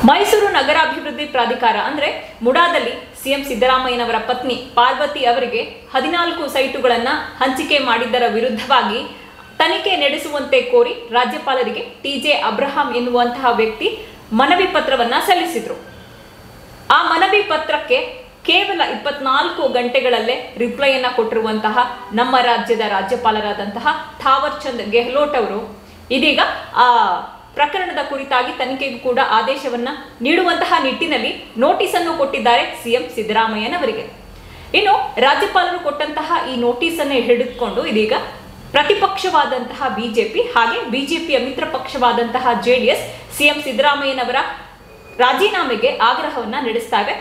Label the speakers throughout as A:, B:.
A: ಮೈಸೂರು ನಗರಾಭಿವೃದ್ಧಿ ಪ್ರಾಧಿಕಾರ ಅಂದ್ರೆ ಮುಡಾದಲ್ಲಿ ಸಿಎಂ ಸಿದ್ದರಾಮಯ್ಯನವರ ಪತ್ನಿ ಪಾರ್ವತಿ ಅವರಿಗೆ 14 ಸೈಟುಗಳನ್ನು ಹಂಚಿಕೆ ಮಾಡಿದ್ದರ ವಿರುದ್ಧವಾಗಿ ತನಿಖೆ ನಡೆಸುವಂತೆ ಕೋರಿ ರಾಜ್ಯಪಾಲರಿಗೆ ಟಿಜೆ ಅಬ್ರಹಾಂ ಎನ್ನುವಂತಹ ವ್ಯಕ್ತಿ ಮನವಿ ಪತ್ರವನ್ನ ಸಲ್ಲಿಸಿದ್ರು. ಆ ಮನವಿ ಪತ್ರಕ್ಕೆ ಕೇವಲ 24 ಗಂಟೆಗಳಲ್ಲೇ ರಿಪ್ಲೈಯನ್ನ ಕೊಟ್ಟಿರುವಂತಹ ನಮ್ಮ ರಾಜ್ಯದ ರಾಜ್ಯಪಾಲರಾದಂತಹ ಥಾವರ್ ಚಂದ್ ಗೆಹ್ಲೋಟ್ ಅವರು ಇದೀಗ ಆ ಪ್ರಕರಣದ ಕುರಿತಾಗಿ ತನಿಖೆಗೂ ಕೂಡ ಆದೇಶವನ್ನ ನೀಡುವಂತಹ ನಿಟ್ಟಿನಲ್ಲಿ ನೋಟಿಸ್ ಅನ್ನು ಕೊಟ್ಟಿದ್ದಾರೆ ಸಿಎಂ ಸಿದ್ದರಾಮಯ್ಯನವರಿಗೆ. ಇನ್ನು ರಾಜ್ಯಪಾಲರು ಕೊಟ್ಟಂತಹ ಈ ನೋಟಿಸ್ ಅನ್ನು ಹಿಡಿದುಕೊಂಡು ಇದೀಗ ಪ್ರತಿಪಕ್ಷವಾದಂತಹ ಬಿಜೆಪಿ ಹಾಗೆ ಬಿಜೆಪಿಯ ಮಿತ್ರ ಪಕ್ಷವಾದಂತಹ ಜೆಡಿಎಸ್ ಸಿಎಂ ಸಿದ್ದರಾಮಯ್ಯನವರ ರಾಜೀನಾಮೆಗೆ ಆಗ್ರಹವನ್ನ ನಡೆಸ್ತಾರೆ.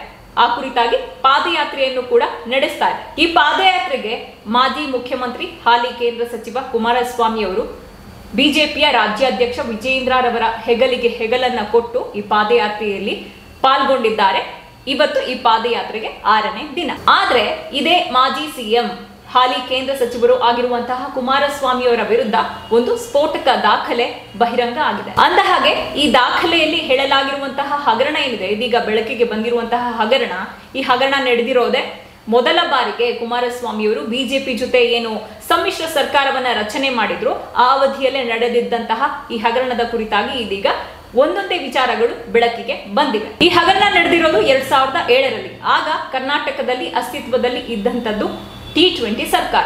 A: ಆ ಕುರಿತಾಗಿ ಪಾದಯಾತ್ರೆಯನ್ನು ಕೂಡ ನಡೆಸ್ತಾ ಇದೆ. ಈ ಪಾದಯಾತ್ರೆಗೆ ಮಾಜಿ ಮುಖ್ಯಮಂತ್ರಿ ಹಾಲಿ ಕೇಂದ್ರ ಸಚಿವ ಕುಮಾರಸ್ವಾಮಿ ಅವರು ಬಿಜೆಪಿಯ ರಾಜ್ಯಾಧ್ಯಕ್ಷ ವಿಜಯೇಂದ್ರರವರ ಹೆಗಲಿಗೆ ಹೆಗಲನ್ನ ಕೊಟ್ಟು ಈ ಪಾದಯಾತ್ರೆಯಲ್ಲಿ ಪಾಲ್ಗೊಂಡಿದ್ದಾರೆ. ಇವತ್ತು ಈ ಪಾದಯಾತ್ರೆಗೆ 6ನೇ ದಿನ. ಆದ್ರೆ ಇದೇ ಮಾಜಿ ಸಿಎಂ ಹಾಲಿ ಕೇಂದ್ರ ಸಚಿವರು ಆಗಿರುವಂತಹ ಕುಮಾರಸ್ವಾಮಿ ಅವರ ವಿರುದ್ಧ ಒಂದು ಸ್ಫೋಟಕ ದಾಖಲೆ ಬಹಿರಂಗ ಆಗಿದೆ. ಅಂದ ಹಾಗೆ ಈ ದಾಖಲೆಯಲ್ಲಿ ಹೇಳಲಾಗಿರುವಂತಹ ಹಗರಣ ಏನಿದೆ, ಇದೀಗ ಬೆಳಕಿಗೆ ಬಂದಿರುವಂತಹ ಹಗರಣ, ಈ ಹಗರಣ ನಡೆದಿರೋದೆ ಮೊದಲ ಬಾರಿಗೆ ಕುಮಾರಸ್ವಾಮಿ ಅವರು ಬಿಜೆಪಿ ಜೊತೆ ಏನು ಸಮ್ಮಿಶ್ರ ಸರ್ಕಾರವನ್ನ ರಚನೆ ಮಾಡಿದ್ರು ಆ ಅವಧಿಯಲ್ಲೇ ನಡೆದಿದ್ದಂತಹ ಈ ಹಗರಣದ ಕುರಿತಾಗಿ ಇದೀಗ ಒಂದೊಂದೇ ವಿಚಾರಗಳು ಬೆಳಕಿಗೆ ಬಂದಿವೆ. ಈ ಹಗರಣ ನಡೆದಿರೋದು 2007ರಲ್ಲಿ. ಆಗ ಕರ್ನಾಟಕದಲ್ಲಿ ಅಸ್ತಿತ್ವದಲ್ಲಿ ಇದ್ದಂಥದ್ದು T20 ಸರ್ಕಾರ.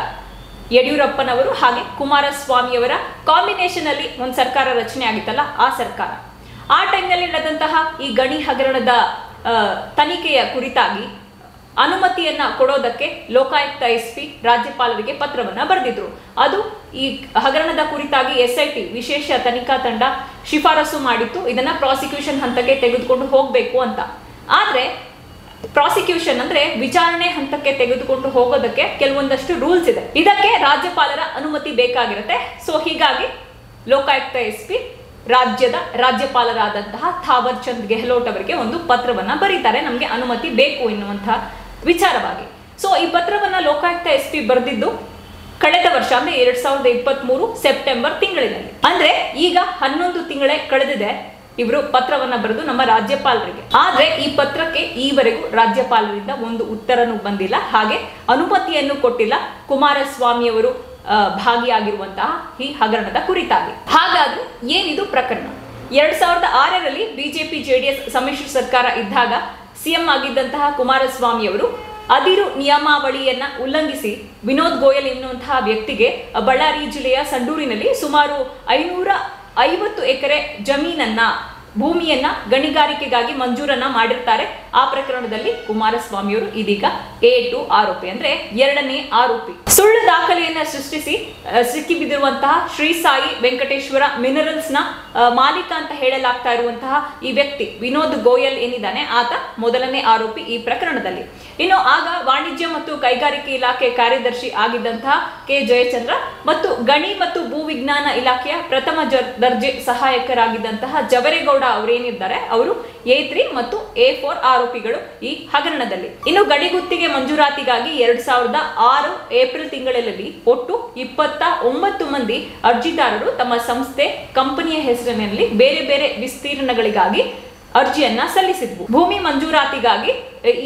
A: ಯಡಿಯೂರಪ್ಪನವರು ಹಾಗೆ ಕುಮಾರಸ್ವಾಮಿಯವರ ಕಾಂಬಿನೇಷನ್ ಅಲ್ಲಿ ಒಂದು ಸರ್ಕಾರ ರಚನೆ ಆಗಿತ್ತಲ್ಲ, ಆ ಸರ್ಕಾರ. ಆ ಟೈಮ್ನಲ್ಲಿ ನಡೆದಂತಹ ಈ ಗಣಿ ಹಗರಣದ ತನಿಖೆಯ ಕುರಿತಾಗಿ ಅನುಮತಿಯನ್ನ ಕೊಡೋದಕ್ಕೆ ಲೋಕಾಯುಕ್ತ ಎಸ್ಪಿ ರಾಜ್ಯಪಾಲರಿಗೆ ಪತ್ರವನ್ನ ಬರೆದಿದ್ರು. ಅದು ಈ ಹಗರಣದ ಕುರಿತಾಗಿ SIT ವಿಶೇಷ ತನಿಖಾ ತಂಡ ಶಿಫಾರಸು ಮಾಡಿತ್ತು, ಇದನ್ನ ಪ್ರಾಸಿಕ್ಯೂಷನ್ ಹಂತಕ್ಕೆ ತೆಗೆದುಕೊಂಡು ಹೋಗ್ಬೇಕು ಅಂತ. ಆದ್ರೆ ಪ್ರಾಸಿಕ್ಯೂಷನ್ ಅಂದ್ರೆ ವಿಚಾರಣೆ ಹಂತಕ್ಕೆ ತೆಗೆದುಕೊಂಡು ಹೋಗೋದಕ್ಕೆ ಕೆಲವೊಂದಷ್ಟು ರೂಲ್ಸ್ ಇದೆ. ಇದಕ್ಕೆ ರಾಜ್ಯಪಾಲರ ಅನುಮತಿ ಬೇಕಾಗಿರುತ್ತೆ. ಸೊ ಹೀಗಾಗಿ ಲೋಕಾಯುಕ್ತ ಎಸ್ಪಿ ರಾಜ್ಯದ ರಾಜ್ಯಪಾಲರಾದಂತಹ ಥಾವರ್ ಚಂದ್ ಗೆಹ್ಲೋಟ್ ಅವರಿಗೆ ಒಂದು ಪತ್ರವನ್ನ ಬರೀತಾರೆ, ನಮಗೆ ಅನುಮತಿ ಬೇಕು ಎನ್ನುವಂತಹ ವಿಚಾರವಾಗಿ. ಸೊ ಈ ಪತ್ರವನ್ನ ಲೋಕಾಯುಕ್ತ ಎಸ್ಪಿ ಬರೆದಿದ್ದು ಕಳೆದ ವರ್ಷ ಅಂದ್ರೆ 2023 ಸೆಪ್ಟೆಂಬರ್ ತಿಂಗಳಿನಲ್ಲಿ. ಅಂದ್ರೆ ಈಗ 11 ತಿಂಗಳೇ ಕಳೆದಿದೆ ಇವರು ಪತ್ರವನ್ನ ಬರೆದು ನಮ್ಮ ರಾಜ್ಯಪಾಲರಿಗೆ. ಆದ್ರೆ ಈ ಪತ್ರಕ್ಕೆ ಈವರೆಗೂ ರಾಜ್ಯಪಾಲರಿಂದ ಒಂದು ಉತ್ತರನೂ ಬಂದಿಲ್ಲ, ಹಾಗೆ ಅನುಮತಿಯನ್ನು ಕೊಟ್ಟಿಲ್ಲ ಕುಮಾರಸ್ವಾಮಿ ಅವರು ಭಾಗಿಯಾಗಿರುವಂತಹ ಈ ಹಗರಣದ ಕುರಿತಾಗಿ. ಹಾಗಾದ್ರೆ ಏನಿದು ಪ್ರಕರಣ? 2006ರಲ್ಲಿ ಬಿಜೆಪಿ ಜೆಡಿಎಸ್ ಸಮ್ಮಿಶ್ರ ಸರ್ಕಾರ ಇದ್ದಾಗ ಸಿಎಂ ಆಗಿದ್ದಂತಹ ಕುಮಾರಸ್ವಾಮಿ ಅವರು ಅದಿರು ನಿಯಮಾವಳಿಯನ್ನ ಉಲ್ಲಂಘಿಸಿ ವಿನೋದ್ ಗೋಯಲ್ ಎನ್ನುವಂತಹ ವ್ಯಕ್ತಿಗೆ ಬಳ್ಳಾರಿ ಜಿಲ್ಲೆಯ ಸಂಡೂರಿನಲ್ಲಿ ಸುಮಾರು 550 ಎಕರೆ ಭೂಮಿಯನ್ನ ಗಣಿಗಾರಿಕೆಗಾಗಿ ಮಂಜೂರನ್ನ ಮಾಡಿರ್ತಾರೆ. ಆ ಪ್ರಕರಣದಲ್ಲಿ ಕುಮಾರಸ್ವಾಮಿ ಅವರು ಇದೀಗ A2 ಆರೋಪಿ, ಅಂದ್ರೆ 2ನೇ ಆರೋಪಿ. ಸುಳ್ಳು ದಾಖಲೆಯನ್ನ ಸೃಷ್ಟಿಸಿ ಸಿಕ್ಕಿಬಿದ್ದಿರುವಂತಹ ಶ್ರೀ ಸಾಯಿ ವೆಂಕಟೇಶ್ವರ ಮಿನರಲ್ಸ್ ನ ಮಾಲೀಕ ಅಂತ ಹೇಳಲಾಗ್ತಾ ಇರುವಂತಹ ಈ ವ್ಯಕ್ತಿ ವಿನೋದ್ ಗೋಯಲ್ ಏನಿದ್ದಾನೆ, ಆತ ಮೊದಲನೇ ಆರೋಪಿ ಈ ಪ್ರಕರಣದಲ್ಲಿ. ಇನ್ನು ಆಗ ವಾಣಿಜ್ಯ ಮತ್ತು ಕೈಗಾರಿಕೆ ಇಲಾಖೆ ಕಾರ್ಯದರ್ಶಿ ಆಗಿದ್ದಂತಹ ಕೆ ಜಯಚಂದ್ರ ಮತ್ತು ಗಣಿ ಮತ್ತು ಭೂವಿಜ್ಞಾನ ಇಲಾಖೆಯ ಪ್ರಥಮ ದರ್ಜೆ ಸಹಾಯಕರಾಗಿದ್ದಂತಹ ಜವರೇಗೌಡ ಅವರೇನಿದ್ದಾರೆ ಅವರು A3 ಮತ್ತು A4 ಆರೋಪಿಗಳು ಈ ಹಗರಣದಲ್ಲಿ. ಇನ್ನು ಗಡಿಗುತ್ತಿಗೆ ಮಂಜೂರಾತಿಗಾಗಿ 2006 ಏಪ್ರಿಲ್ ತಿಂಗಳಲ್ಲಿ ಒಟ್ಟು 29 ಮಂದಿ ಅರ್ಜಿದಾರರು ತಮ್ಮ ಸಂಸ್ಥೆ ಕಂಪನಿಯ ಹೆಸರಿನಲ್ಲಿ ಬೇರೆ ಬೇರೆ ವಿಸ್ತೀರ್ಣಗಳಿಗಾಗಿ ಅರ್ಜಿಯನ್ನ ಸಲ್ಲಿಸಿದ್ವು. ಭೂಮಿ ಮಂಜೂರಾತಿಗಾಗಿ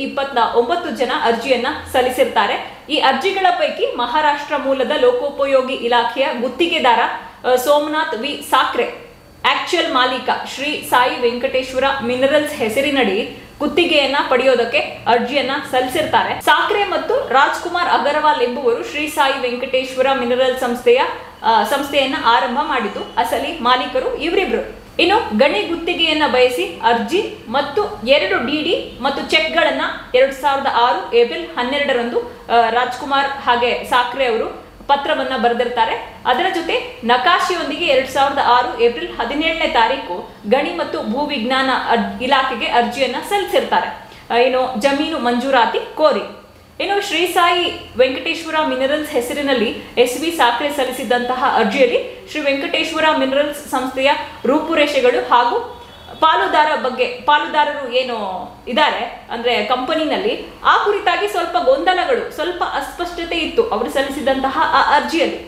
A: 29 ಜನ ಅರ್ಜಿಯನ್ನ ಸಲ್ಲಿಸಿರ್ತಾರೆ. ಈ ಅರ್ಜಿಗಳ ಪೈಕಿ ಮಹಾರಾಷ್ಟ್ರ ಮೂಲದ ಲೋಕೋಪಯೋಗಿ ಇಲಾಖೆಯ ಗುತ್ತಿಗೆದಾರ ಸೋಮನಾಥ್ ವಿ ಸಾಕ್ರೆ ಆಕ್ಚುಯಲ್ ಮಾಲೀಕ ಶ್ರೀ ಸಾಯಿ ವೆಂಕಟೇಶ್ವರ ಮಿನರಲ್ಸ್ ಹೆಸರಿನಡಿ ಗುತ್ತಿಗೆಯನ್ನ ಪಡೆಯೋದಕ್ಕೆ ಅರ್ಜಿಯನ್ನ ಸಲ್ಲಿಸಿರ್ತಾರೆ. ಸಾಕ್ರೆ ಮತ್ತು ರಾಜ್ಕುಮಾರ್ ಅಗರ್ವಾಲ್ ಎಂಬುವರು ಶ್ರೀ ಸಾಯಿ ವೆಂಕಟೇಶ್ವರ ಮಿನರಲ್ ಸಂಸ್ಥೆಯನ್ನ ಆರಂಭ ಮಾಡಿದ್ದು. ಅಸಲಿ ಮಾಲೀಕರು ಇವರಿಬ್ರು. ಇನ್ನು ಗಣಿ ಗುತ್ತಿಗೆಯನ್ನ ಬಯಸಿ ಅರ್ಜಿ ಮತ್ತು 2 DD ಮತ್ತು ಚೆಕ್ ಗಳನ್ನ 2006 ಏಪ್ರಿಲ್ 12ರಂದು ರಾಜ್ಕುಮಾರ್ ಹಾಗೆ ಸಾಕ್ರೆ ಅವರು ಪತ್ರವನ್ನ ಬರೆದಿರ್ತಾರೆ. ಅದರ ಜೊತೆ ನಕಾಶೆಯೊಂದಿಗೆ 2006 ಏಪ್ರಿಲ್ 17ನೇ ತಾರೀಕು ಗಣಿ ಮತ್ತು ಭೂವಿಜ್ಞಾನ ಇಲಾಖೆಗೆ ಅರ್ಜಿಯನ್ನ ಸಲ್ಲಿಸಿರ್ತಾರೆ, ಏನು ಜಮೀನು ಮಂಜೂರಾತಿ ಕೋರಿ. ಇನ್ನು ಶ್ರೀ ಸಾಯಿ ವೆಂಕಟೇಶ್ವರ ಮಿನರಲ್ಸ್ ಹೆಸರಿನಲ್ಲಿ SV ಸಾಕ್ರೆ ಸಲ್ಲಿಸಿದಂತಹ ಅರ್ಜಿಯಲ್ಲಿ ಶ್ರೀ ವೆಂಕಟೇಶ್ವರ ಮಿನರಲ್ಸ್ ಸಂಸ್ಥೆಯ ರೂಪುರೇಷೆಗಳು ಹಾಗೂ ಪಾಲುದಾರರು ಏನು ಇದ್ದಾರೆ ಅಂದ್ರೆ ಕಂಪನಿನಲ್ಲಿ, ಆ ಕುರಿತಾಗಿ ಸ್ವಲ್ಪ ಗೊಂದಲಗಳು, ಸ್ವಲ್ಪ ಅಸ್ಪಷ್ಟತೆ ಇತ್ತು ಅವರು ಸಲ್ಲಿಸಿದಂತಹ ಆ ಅರ್ಜಿಯಲ್ಲಿ.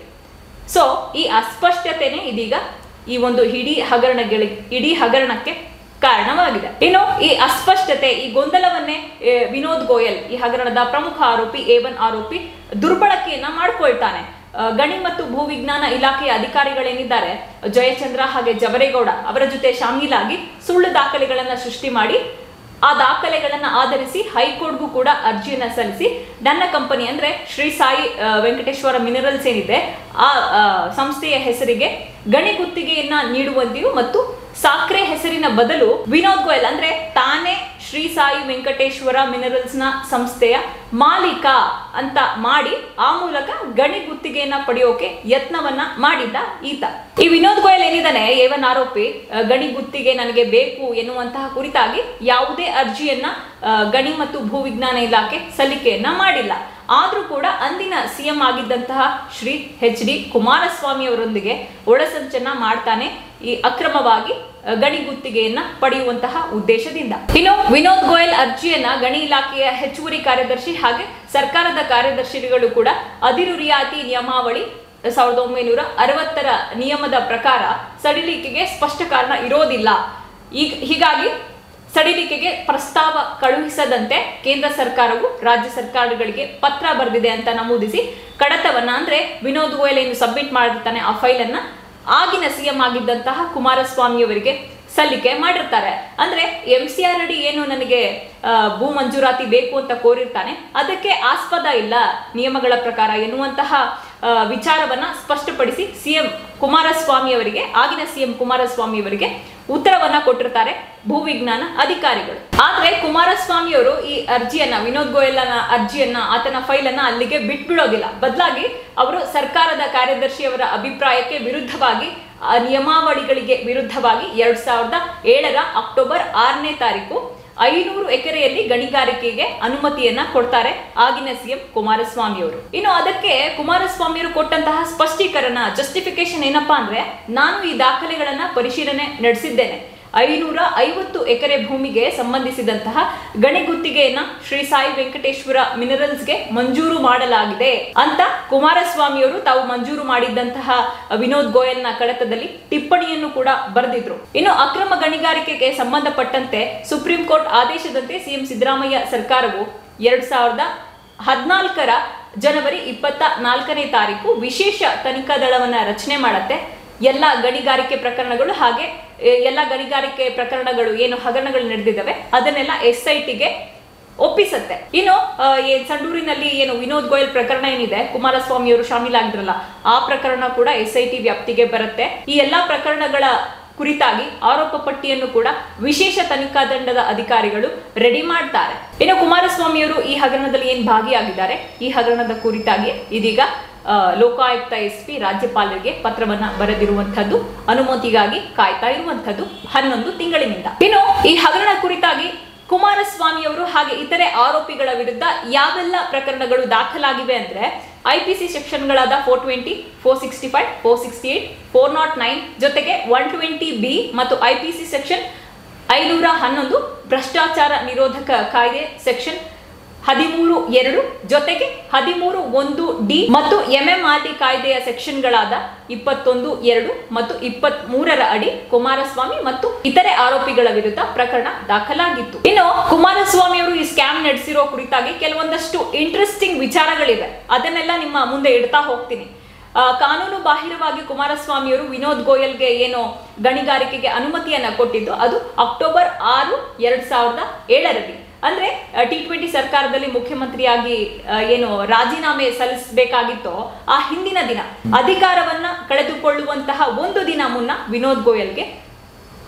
A: ಸೊ ಈ ಅಸ್ಪಷ್ಟತೆನೇ ಇದೀಗ ಈ ಒಂದು ಇಡೀ ಹಗರಣಕ್ಕೆ ಕಾರಣವಾಗಿದೆ. ಇನ್ನು ಈ ಅಸ್ಪಷ್ಟತೆ, ಈ ಗೊಂದಲವನ್ನೇ ವಿನೋದ್ ಗೋಯಲ್, ಈ ಹಗರಣದ ಪ್ರಮುಖ ಆರೋಪಿ, A1 ಆರೋಪಿ ದುರ್ಬಳಕೆಯನ್ನ ಮಾಡ್ಕೊಳ್ತಾನೆ. ಗಣಿ ಮತ್ತು ಭೂವಿಜ್ಞಾನ ಇಲಾಖೆಯ ಅಧಿಕಾರಿಗಳೇನಿದ್ದಾರೆ, ಜಯಚಂದ್ರ ಹಾಗೆ ಜವರೇಗೌಡ ಅವರ ಜೊತೆ ಶಾಮೀಲಾಗಿ ಸುಳ್ಳು ದಾಖಲೆಗಳನ್ನ ಸೃಷ್ಟಿ ಮಾಡಿ ಆ ದಾಖಲೆಗಳನ್ನ ಆಧರಿಸಿ ಹೈಕೋರ್ಟ್ಗೂ ಕೂಡ ಅರ್ಜಿಯನ್ನ ಸಲ್ಲಿಸಿ ನನ್ನ ಕಂಪನಿ ಅಂದ್ರೆ ಶ್ರೀ ಸಾಯಿ ವೆಂಕಟೇಶ್ವರ ಮಿನರಲ್ಸ್ ಏನಿದೆ ಆ ಸಂಸ್ಥೆಯ ಹೆಸರಿಗೆ ಗಣಿ ಗುತ್ತಿಗೆಯನ್ನ ನೀಡುವಂತೆಯೂ ಮತ್ತು ಸಾಕ್ರೆ ಹೆಸರಿನ ಬದಲು ವಿನೋದ್ ಗೋಯಲ್ ಅಂದ್ರೆ ತಾನೇ ಶ್ರೀ ಸಾಯಿ ವೆಂಕಟೇಶ್ವರ ಮಿನರಲ್ಸ್ ನ ಸಂಸ್ಥೆಯ ಮಾಲೀಕ ಅಂತ ಮಾಡಿ ಆ ಮೂಲಕ ಗಣಿ ಗುತ್ತಿಗೆಯನ್ನ ಪಡೆಯೋಕೆ ಯತ್ನವನ್ನ ಮಾಡಿದ್ದ ಈತ. ಈ ವಿನೋದ್ ಗೋಯಲ್ ಏನಿದ್ದಾನೆ A1 ಆರೋಪಿ, ಗಣಿ ಗುತ್ತಿಗೆ ನನಗೆ ಬೇಕು ಎನ್ನುವಂತಹ ಕುರಿತಾಗಿ ಯಾವುದೇ ಅರ್ಜಿಯನ್ನ ಗಣಿ ಮತ್ತು ಭೂವಿಜ್ಞಾನ ಇಲಾಖೆ ಸಲ್ಲಿಕೆಯನ್ನ ಮಾಡಿಲ್ಲ. ಆದ್ರೂ ಕೂಡ ಅಂದಿನ ಸಿಎಂ ಆಗಿದ್ದಂತಹ ಶ್ರೀ HD ಕುಮಾರಸ್ವಾಮಿ ಅವರೊಂದಿಗೆ ಒಳಸಂಚನ್ನ ಮಾಡ್ತಾನೆ ಈ ಅಕ್ರಮವಾಗಿ ಗಣಿ ಗುತ್ತಿಗೆಯನ್ನ ಪಡೆಯುವಂತಹ ಉದ್ದೇಶದಿಂದ. ಇನ್ನು ವಿನೋದ್ ಗೋಯಲ್ ಅರ್ಜಿಯನ್ನ ಗಣಿ ಇಲಾಖೆಯ ಹೆಚ್ಚುವರಿ ಕಾರ್ಯದರ್ಶಿ ಹಾಗೆ ಸರ್ಕಾರದ ಕಾರ್ಯದರ್ಶಿಗಳು ಕೂಡ ಅದಿರು ರಿಯಾಯಿತಿ ನಿಯಮಾವಳಿ 1960ರ ನಿಯಮದ ಪ್ರಕಾರ ಸಡಿಲಿಕೆಗೆ ಸ್ಪಷ್ಟ ಕಾರಣ ಇರೋದಿಲ್ಲ, ಹೀಗಾಗಿ ಸಡಿಲಿಕೆಗೆ ಪ್ರಸ್ತಾವ ಕಳುಹಿಸದಂತೆ ಕೇಂದ್ರ ಸರ್ಕಾರವು ರಾಜ್ಯ ಸರ್ಕಾರಗಳಿಗೆ ಪತ್ರ ಬರೆದಿದೆ ಅಂತ ನಮೂದಿಸಿ ಕಡತವನ್ನ ಅಂದ್ರೆ ವಿನೋದ್ ಗೋಯಲ್ ಏನು ಸಬ್ಮಿಟ್ ಮಾಡಿರ್ತಾನೆ ಆ ಫೈಲ್ ಅನ್ನ ಆಗಿನ ಸಿಎಂ ಆಗಿದ್ದಂತಹ ಕುಮಾರಸ್ವಾಮಿ ಅವರಿಗೆ ಸಲ್ಲಿಕೆ ಮಾಡಿರ್ತಾರೆ. ಅಂದ್ರೆ MCR ಅಡಿ ಏನು ನನಗೆ ಭೂ ಮಂಜೂರಾತಿ ಬೇಕು ಅಂತ ಕೋರಿರ್ತಾನೆ, ಅದಕ್ಕೆ ಆಸ್ಪದ ಇಲ್ಲ ನಿಯಮಗಳ ಪ್ರಕಾರ ಎನ್ನುವಂತಹ ವಿಚಾರವನ್ನ ಸ್ಪಷ್ಟಪಡಿಸಿ ಸಿಎಂ ಕುಮಾರಸ್ವಾಮಿ ಅವರಿಗೆ, ಆಗಿನ ಸಿಎಂ ಕುಮಾರಸ್ವಾಮಿ ಅವರಿಗೆ ಉತ್ತರವನ್ನ ಕೊಟ್ಟಿರ್ತಾರೆ ಭೂವಿಜ್ಞಾನ ಅಧಿಕಾರಿಗಳು. ಆದ್ರೆ ಕುಮಾರಸ್ವಾಮಿ ಅವರು ಈ ಅರ್ಜಿಯನ್ನ, ವಿನೋದ್ ಗೋಯಲ್ ಅರ್ಜಿಯನ್ನ, ಆತನ ಫೈಲ್ ಅನ್ನ ಅಲ್ಲಿಗೆ ಬಿಟ್ಬಿಡೋದಿಲ್ಲ. ಬದಲಾಗಿ ಅವರು ಸರ್ಕಾರದ ಕಾರ್ಯದರ್ಶಿಯವರ ಅಭಿಪ್ರಾಯಕ್ಕೆ ವಿರುದ್ಧವಾಗಿ, ನಿಯಮಾವಳಿಗಳಿಗೆ ವಿರುದ್ಧವಾಗಿ 2007ರ ಅಕ್ಟೋಬರ್ 6ನೇ ತಾರೀಕು 500 ಎಕರೆಯಲ್ಲಿ ಗಣಿಗಾರಿಕೆಗೆ ಅನುಮತಿಯನ್ನ ಕೊಡ್ತಾರೆ ಆಗಿನ ಸಿಎಂ ಕುಮಾರಸ್ವಾಮಿ ಅವರು. ಇನ್ನು ಅದಕ್ಕೆ ಕುಮಾರಸ್ವಾಮಿ ಅವರು ಕೊಟ್ಟಂತಹ ಸ್ಪಷ್ಟೀಕರಣ, ಜಸ್ಟಿಫಿಕೇಶನ್ ಏನಪ್ಪಾ ಅಂದ್ರೆ, ನಾನು ಈ ದಾಖಲೆಗಳನ್ನ ಪರಿಶೀಲನೆ ನಡೆಸಿದ್ದೇನೆ, 550 ಎಕರೆ ಭೂಮಿಗೆ ಸಂಬಂಧಿಸಿದಂತಹ ಗಣಿ ಗುತ್ತಿಗೆಯನ್ನ ಶ್ರೀ ಸಾಯಿ ವೆಂಕಟೇಶ್ವರ ಮಿನರಲ್ಸ್ಗೆ ಮಂಜೂರು ಮಾಡಲಾಗಿದೆ ಅಂತ ಕುಮಾರಸ್ವಾಮಿ ಅವರು ತಾವು ಮಂಜೂರು ಮಾಡಿದ್ದಂತಹ ವಿನೋದ್ ಗೋಯಲ್ ನ ಕಡತದಲ್ಲಿ ಟಿಪ್ಪಣಿಯನ್ನು ಕೂಡ ಬರೆದಿದ್ರು. ಇನ್ನು ಅಕ್ರಮ ಗಣಿಗಾರಿಕೆಗೆ ಸಂಬಂಧಪಟ್ಟಂತೆ ಸುಪ್ರೀಂ ಕೋರ್ಟ್ ಆದೇಶದಂತೆ ಸಿಎಂ ಸಿದ್ದರಾಮಯ್ಯ ಸರ್ಕಾರವು 2014ರ ಜನವರಿ 24ನೇ ತಾರೀಕು ವಿಶೇಷ ತನಿಖಾ ದಳವನ್ನ ರಚನೆ ಮಾಡತ್ತೆ. ಎಲ್ಲ ಗಣಿಗಾರಿಕೆ ಪ್ರಕರಣಗಳು ಹಾಗೆ ಎಲ್ಲ ಗಣಿಗಾರಿಕೆ ಪ್ರಕರಣಗಳು ಏನು ಹಗರಣಗಳು ನಡೆದಿದ್ದಾವೆ ಅದನ್ನೆಲ್ಲ SITಗೆ ಒಪ್ಪಿಸತ್ತೆ. ಇನ್ನು ಸಂಡೂರಿನಲ್ಲಿ ಏನು ವಿನೋದ್ ಗೋಯಲ್ ಪ್ರಕರಣ ಏನಿದೆ, ಕುಮಾರಸ್ವಾಮಿ ಅವರು ಶಾಮೀಲಾಗಿದ್ರಲ್ಲ, ಆ ಪ್ರಕರಣ ಕೂಡ SIT ವ್ಯಾಪ್ತಿಗೆ ಬರುತ್ತೆ. ಈ ಎಲ್ಲಾ ಪ್ರಕರಣಗಳ ಕುರಿತಾಗಿ ಆರೋಪ ಪಟ್ಟಿಯನ್ನು ಕೂಡ ವಿಶೇಷ ತನಿಖಾ ತಂಡದ ಅಧಿಕಾರಿಗಳು ರೆಡಿ ಮಾಡ್ತಾರೆ. ಇನ್ನು ಕುಮಾರಸ್ವಾಮಿ ಅವರು ಈ ಹಗರಣದಲ್ಲಿ ಏನ್ ಭಾಗಿಯಾಗಿದ್ದಾರೆ, ಈ ಹಗರಣದ ಕುರಿತಾಗಿ ಇದೀಗ ಲೋಕಾಯುಕ್ತ SP ರಾಜ್ಯಪಾಲರಿಗೆ ಪತ್ರವನ್ನ ಬರೆದಿರುವಂತದ್ದು, ಅನುಮತಿಗಾಗಿ ಕಾಯ್ತಾ ಇರುವಂತದ್ದು 11 ತಿಂಗಳಿನಿಂದ. ಇನ್ನು ಈ ಹಗರಣ ಕುರಿತಾಗಿ ಕುಮಾರಸ್ವಾಮಿ ಅವರು ಹಾಗೆ ಇತರೆ ಆರೋಪಿಗಳ ವಿರುದ್ಧ ಯಾವೆಲ್ಲ ಪ್ರಕರಣಗಳು ದಾಖಲಾಗಿವೆ ಅಂದ್ರೆ, IPC ಸೆಕ್ಷನ್ಗಳಾದ 420, 465, 468, 409 ಜೊತೆಗೆ 120B ಮತ್ತು IPC ಸೆಕ್ಷನ್ 511 ಭ್ರಷ್ಟಾಚಾರ ನಿರೋಧಕ ಕಾಯ್ದೆ ಸೆಕ್ಷನ್ 13(2) ಜೊತೆಗೆ 13(1)D ಮತ್ತು MMRD ಕಾಯ್ದೆಯ ಸೆಕ್ಷನ್ಗಳಾದ 21(2) ಮತ್ತು 23ರ ಅಡಿ ಕುಮಾರಸ್ವಾಮಿ ಮತ್ತು ಇತರೆ ಆರೋಪಿಗಳ ವಿರುದ್ಧ ಪ್ರಕರಣ ದಾಖಲಾಗಿತ್ತು. ಇನ್ನು ಕುಮಾರಸ್ವಾಮಿ ಅವರು ಈ ಸ್ಕ್ಯಾಮ್ ನಡೆಸಿರೋ ಕುರಿತಾಗಿ ಕೆಲವೊಂದಷ್ಟು ಇಂಟ್ರೆಸ್ಟಿಂಗ್ ವಿಚಾರಗಳಿವೆ, ಅದನ್ನೆಲ್ಲ ನಿಮ್ಮ ಮುಂದೆ ಇಡ್ತಾ ಹೋಗ್ತೀನಿ. ಕಾನೂನು ಬಾಹಿರವಾಗಿ ಕುಮಾರಸ್ವಾಮಿ ಅವರು ವಿನೋದ್ ಗೋಯಲ್ಗೆ ಏನು ಗಣಿಗಾರಿಕೆಗೆ ಅನುಮತಿಯನ್ನ ಕೊಟ್ಟಿದ್ದು ಅದು ಅಕ್ಟೋಬರ್ 6, 2007ರಲ್ಲಿ. ಅಂದ್ರೆ T20 ಸರ್ಕಾರದಲ್ಲಿ ಮುಖ್ಯಮಂತ್ರಿಯಾಗಿ ಏನು ರಾಜೀನಾಮೆ ಸಲ್ಲಿಸಬೇಕಾಗಿತ್ತೋ ಆ ಹಿಂದಿನ ದಿನ, ಅಧಿಕಾರವನ್ನ ಕಳೆದುಕೊಳ್ಳುವಂತಹ ಒಂದು ದಿನ ಮುನ್ನ ವಿನೋದ್ ಗೋಯಲ್ಗೆ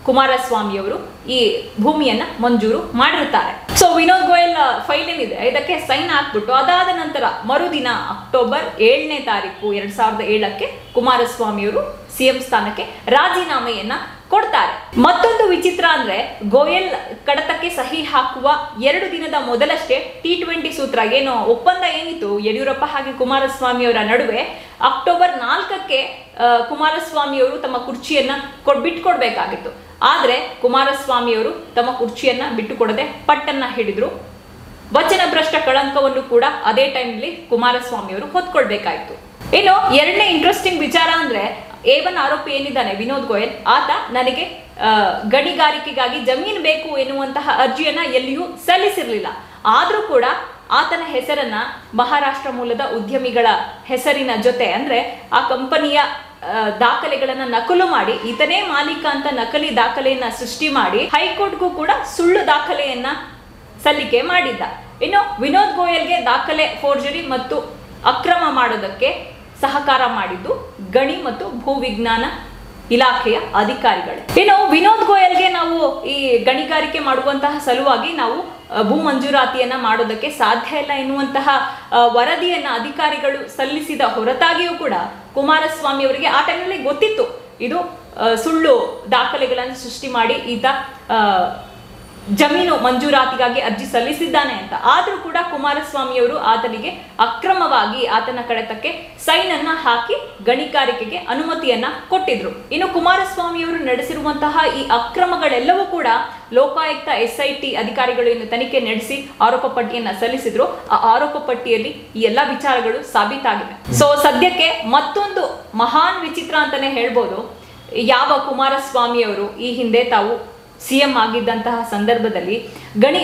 A: ಕುಮಾರಸ್ವಾಮಿ ಅವರು ಈ ಭೂಮಿಯನ್ನ ಮಂಜೂರು ಮಾಡಿರುತ್ತಾರೆ. ಸೊ ವಿನೋದ್ ಗೋಯಲ್ ಫೈಲ್ ಏನಿದೆ ಇದಕ್ಕೆ ಸೈನ್ ಹಾಕ್ಬಿಟ್ಟು ಅದಾದ ನಂತರ ಮರುದಿನ ಅಕ್ಟೋಬರ್ 7ನೇ ತಾರೀಕು 2007ಕ್ಕೆ ಕುಮಾರಸ್ವಾಮಿ ಅವರು ಸಿಎಂ ಸ್ಥಾನಕ್ಕೆ ರಾಜೀನಾಮೆಯನ್ನ ಕೊಡ್ತಾರೆ. ಮತ್ತೊಂದು ವಿಚಿತ್ರ ಅಂದ್ರೆ, ಗೋಯಲ್ ಕಡತಕ್ಕೆ ಸಹಿ ಹಾಕುವ 2 ದಿನದ ಮೊದಲಷ್ಟೇ T20 ಸೂತ್ರ ಏನು ಒಪ್ಪಂದ ಏನಿತ್ತು ಯಡಿಯೂರಪ್ಪ ಹಾಗೆ ಕುಮಾರಸ್ವಾಮಿ ಅವರ ನಡುವೆ, ಅಕ್ಟೋಬರ್ 4ಕ್ಕೆ ಕುಮಾರಸ್ವಾಮಿ ಅವರು ತಮ್ಮ ಕುರ್ಚಿಯನ್ನ ಬಿಟ್ಟುಕೊಡ್ಬೇಕಾಗಿತ್ತು. ಆದ್ರೆ ಕುಮಾರಸ್ವಾಮಿ ಅವರು ತಮ್ಮ ಕುರ್ಚಿಯನ್ನ ಬಿಟ್ಟುಕೊಡದೆ ಪಟ್ಟನ್ನ ಹಿಡಿದ್ರು. ವಚನ ಭ್ರಷ್ಟ ಕಳಂಕವನ್ನು ಕೂಡ ಅದೇ ಟೈಮ್ಲಿ ಕುಮಾರಸ್ವಾಮಿ ಅವರು ಹೊತ್ಕೊಳ್ಬೇಕಾಯ್ತು. ಇನ್ನು ಎರಡನೇ ಇಂಟ್ರೆಸ್ಟಿಂಗ್ ವಿಚಾರ ಅಂದ್ರೆ, A1 ಆರೋಪಿ ಏನಿದ್ದಾನೆ ವಿನೋದ್ ಗೋಯಲ್, ಆತ ನನಗೆ ಗಣಿಗಾರಿಕೆಗಾಗಿ ಜಮೀನು ಬೇಕು ಎನ್ನುವಂತಹ ಅರ್ಜಿಯನ್ನ ಎಲ್ಲಿಯೂ ಸಲ್ಲಿಸಿರ್ಲಿಲ್ಲ. ಆದ್ರೂ ಕೂಡ ಆತನ ಹೆಸರನ್ನ ಮಹಾರಾಷ್ಟ್ರ ಮೂಲದ ಉದ್ಯಮಿಗಳ ಹೆಸರಿನ ಜೊತೆ ಅಂದ್ರೆ ಆ ಕಂಪನಿಯ ದಾಖಲೆಗಳನ್ನ ನಕಲು ಮಾಡಿ ಈತನೇ ಮಾಲೀಕ ಅಂತ ನಕಲಿ ದಾಖಲೆಯನ್ನ ಸೃಷ್ಟಿ ಮಾಡಿ ಹೈಕೋರ್ಟ್ಗೂ ಕೂಡ ಸುಳ್ಳು ದಾಖಲೆಯನ್ನ ಸಲ್ಲಿಕೆ ಮಾಡಿದ್ದ. ಇನ್ನು ವಿನೋದ್ ಗೋಯಲ್ಗೆ ದಾಖಲೆ ಫೋರ್ಜರಿ ಮತ್ತು ಅಕ್ರಮ ಮಾಡೋದಕ್ಕೆ ಸಹಕಾರ ಮಾಡಿದ್ದು ಗಣಿ ಮತ್ತು ಭೂವಿಜ್ಞಾನ ಇಲಾಖೆಯ ಅಧಿಕಾರಿಗಳೇ. ಇನ್ನು ವಿನೋದ್ ಗೋಯಲ್ಗೆ ನಾವು ಈ ಗಣಿಗಾರಿಕೆ ಮಾಡುವಂತಹ ಸಲುವಾಗಿ ನಾವು ಭೂ ಮಂಜೂರಾತಿಯನ್ನ ಮಾಡೋದಕ್ಕೆ ಸಾಧ್ಯ ಇಲ್ಲ ಎನ್ನುವಂತಹ ವರದಿಯನ್ನ ಅಧಿಕಾರಿಗಳು ಸಲ್ಲಿಸಿದ ಹೊರತಾಗಿಯೂ ಕೂಡ ಕುಮಾರಸ್ವಾಮಿ ಅವರಿಗೆ ಆ ಟೈಮ್ನಲ್ಲಿ ಗೊತ್ತಿತ್ತು ಇದು ಸುಳ್ಳು ದಾಖಲೆಗಳನ್ನು ಸೃಷ್ಟಿ ಮಾಡಿ ಈತ ಜಮೀನು ಮಂಜೂರಾತಿಗಾಗಿ ಅರ್ಜಿ ಸಲ್ಲಿಸಿದ್ದಾನೆ ಅಂತ. ಆದ್ರೂ ಕೂಡ ಕುಮಾರಸ್ವಾಮಿ ಅವರು ಆತನಿಗೆ ಅಕ್ರಮವಾಗಿ ಆತನ ಕಡತಕ್ಕೆ ಸೈನ್ ಅನ್ನ ಹಾಕಿ ಗಣಿಗಾರಿಕೆಗೆ ಅನುಮತಿಯನ್ನ ಕೊಟ್ಟಿದ್ರು. ಇನ್ನು ಕುಮಾರಸ್ವಾಮಿ ಅವರು ನಡೆಸಿರುವಂತಹ ಈ ಅಕ್ರಮಗಳೆಲ್ಲವೂ ಕೂಡ ಲೋಕಾಯುಕ್ತ SIT ಅಧಿಕಾರಿಗಳು ಇನ್ನು ತನಿಖೆ ನಡೆಸಿ ಆರೋಪ ಪಟ್ಟಿಯನ್ನ ಸಲ್ಲಿಸಿದ್ರು. ಆ ಆರೋಪ ಪಟ್ಟಿಯಲ್ಲಿ ಈ ಎಲ್ಲಾ ವಿಚಾರಗಳು ಸಾಬೀತಾಗಿವೆ. ಸೊ ಸದ್ಯಕ್ಕೆ ಮತ್ತೊಂದು ಮಹಾನ್ ವಿಚಿತ್ರ ಅಂತಾನೆ ಹೇಳ್ಬೋದು. ಯಾವ ಕುಮಾರಸ್ವಾಮಿ ಅವರು ಈ ಹಿಂದೆ ತಾವು CM ಆಗಿದ್ದಂತಹ ಸಂದರ್ಭದಲ್ಲಿ ಗಣಿ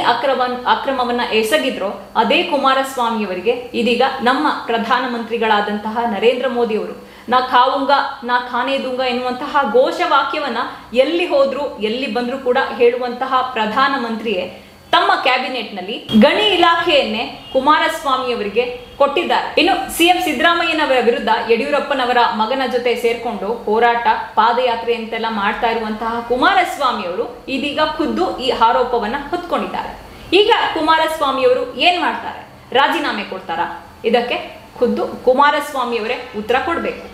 A: ಅಕ್ರಮವನ್ನ ಎಸಗಿದ್ರು, ಅದೇ ಕುಮಾರಸ್ವಾಮಿ ಅವರಿಗೆ ಇದೀಗ ನಮ್ಮ ಪ್ರಧಾನಮಂತ್ರಿಗಳಾದಂತಹ ನರೇಂದ್ರ ಮೋದಿ ಅವರು ನಾ ಖಾವುಂಗ ನಾ ಖಾನೆ ದೂಂಗ ಎನ್ನುವಂತಹ ಘೋಷವಾಕ್ಯವನ್ನ ಎಲ್ಲಿ ಹೋದ್ರು ಎಲ್ಲಿ ಬಂದ್ರು ಕೂಡ ಹೇಳುವಂತಹ ಪ್ರಧಾನಮಂತ್ರಿಯೇ ತಮ್ಮ ಕ್ಯಾಬಿನೆಟ್ ನಲ್ಲಿ ಗಣಿ ಇಲಾಖೆಯನ್ನೇ ಕುಮಾರಸ್ವಾಮಿ ಅವರಿಗೆ ಕೊಟ್ಟಿದ್ದಾರೆ. ಇನ್ನು CM ಸಿದ್ದರಾಮಯ್ಯನವರ ವಿರುದ್ಧ ಯಡಿಯೂರಪ್ಪನವರ ಮಗನ ಜೊತೆ ಸೇರ್ಕೊಂಡು ಹೋರಾಟ ಪಾದಯಾತ್ರೆ ಅಂತೆಲ್ಲ ಮಾಡ್ತಾ ಇರುವಂತಹ ಕುಮಾರಸ್ವಾಮಿ ಅವರು ಇದೀಗ ಖುದ್ದು ಈ ಆರೋಪವನ್ನ ಹೊತ್ಕೊಂಡಿದ್ದಾರೆ. ಈಗ ಕುಮಾರಸ್ವಾಮಿ ಅವರು ಏನ್ ಮಾಡ್ತಾರೆ? ರಾಜೀನಾಮೆ ಕೊಡ್ತಾರಾ? ಇದಕ್ಕೆ ಖುದ್ದು ಕುಮಾರಸ್ವಾಮಿ ಅವರೇ ಉತ್ತರ ಕೊಡ್ಬೇಕು.